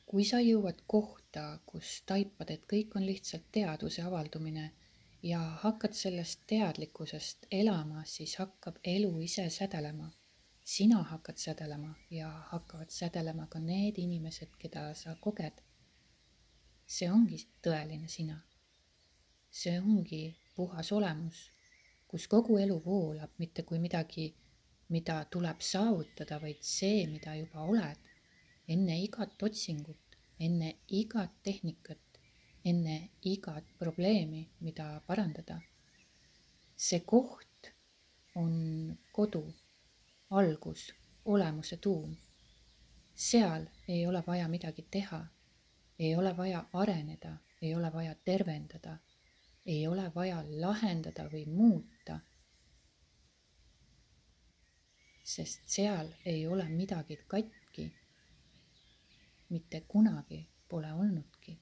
Kui sa jõuad kohta, kus taipad, et kõik on lihtsalt teaduse avaldumine ja hakkad sellest teadlikkusest elama, siis hakkab elu ise sädelema. Sina hakkad sädelema ja hakkavad sädelema ka need inimesed, keda sa koged. See ongi tõeline sina. See ongi puhas olemus, kus kogu elu voolab, mitte kui midagi, mida tuleb saavutada, vaid see, mida juba oled. Enne igat otsingut, enne igat tehnikat, enne igat probleemi, mida parandada. See koht on kodu, algus, olemuse tuum. Seal ei ole vaja midagi teha, ei ole vaja areneda, ei ole vaja tervendada, ei ole vaja lahendada või muuta, sest seal ei ole midagi katki. Mitte kunagi pole olnudki.